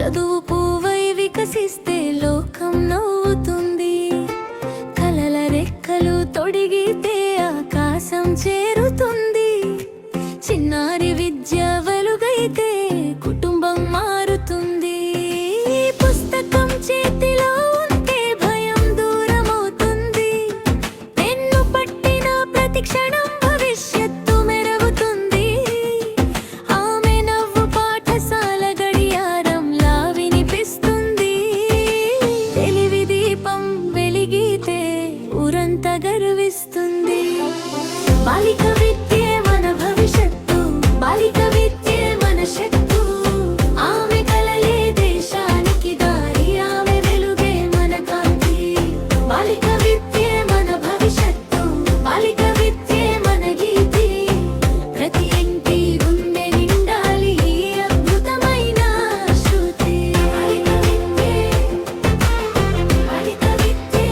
చదువు పువ్వై వికసిస్తే లోకం నవ్వుతుంది. కలల రెక్కలు తొడిగితే ఆకాశం చేరుతుంది. చిన్నారి విద్య వెలుగైతే కుటుంబం మారుతుంది. పుస్తకం చేతిలో ఉంటే భయం దూరమవుతుంది. పెన్ను పట్టిన ప్రతి క్షణం భవిష్యత్తు మెరుగుతుంది. ఆమె నవ్వు పాఠశాల గడియారంలా వినిపిస్తుంది. తెలివి దీపం వెలిగితే ఊరంతా గర్విస్తుంది. బాలిక విద్యే మన భవిష్యత్తు, బాలిక విద్యే మన శక్తు. ఆమె కలలే దేశానికి దారి, ఆమె వెలుగే మన కాంతి. బాలిక విద్యే మన భవిష్యత్తు, బాలిక విద్యే మన గీతి. ప్రతి ఇంటి గుండె నిండాలి ఈ అద్భుతమైన శృతి. బాలిక విద్యే, బాలిక విద్యే.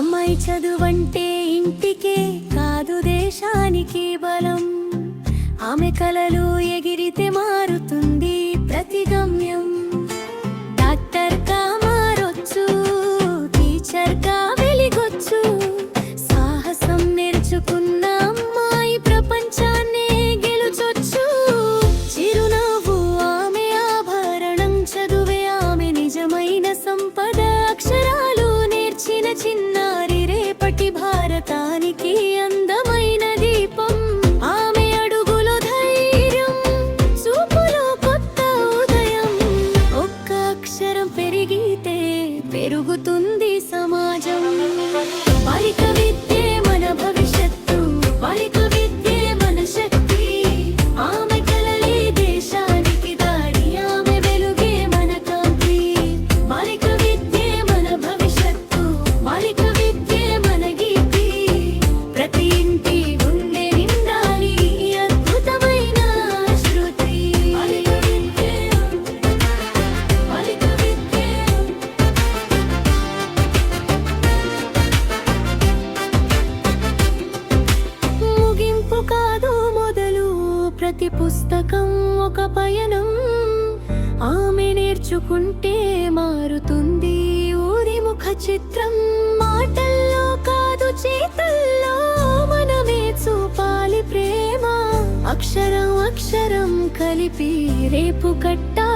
అమ్మాయి చదువంటే ఇంటికే కాదు దేశానికి బలం. ఆమె కలలు ఎగిరితే మారుతుంది ప్రతి గమ్యం. డాక్టర్ గా మారొచ్చు, టీచర్ గా వెలిగొచ్చు. సాహసం నేర్చుకున్న అమ్మాయి ప్రపంచాన్నే గెలుచొచ్చు. చిరునవ్వు ఆమె ఆభరణం, చదువే ఆమె నిజమైన సంపద. అక్షరాలు నేర్చిన చిన్నారి రేపటి భారతానికి అందమైన దీపం. ఆమె అడుగులో ధైర్యం, చూపులో కొత్త ఉదయం. ఒక్క అక్షరం పెరిగితే పెరుగుతుంది సమాజం. బాలిక విద్యే మన భవిష్యత్తు, బాలిక విద్యే మన శక్తి. ఆమె కలలే దేశానికి దారి, ఆమె వెలుగే మన కాంతి. బాలిక విద్యే మన భవిష్యత్తు, బాలిక విద్యే మన గీతి. ప్రతి ఇంటి గుండె నిండాలి ఈ అద్భుతమైన శృతి. బాలిక విద్యే, బాలిక విద్యే. ముగింపు కాదు మొదలు, ప్రతి పుస్తకం ఒక పయనం. ఆమె నేర్చుకుంటే మారుతుంది ఊరి ముఖ చిత్రం. మాటల్లో కాదు చేతల్లో మనమే చూపాలి ప్రేమ. అక్షరం అక్షరం కలిపి రేపు కట్టాలి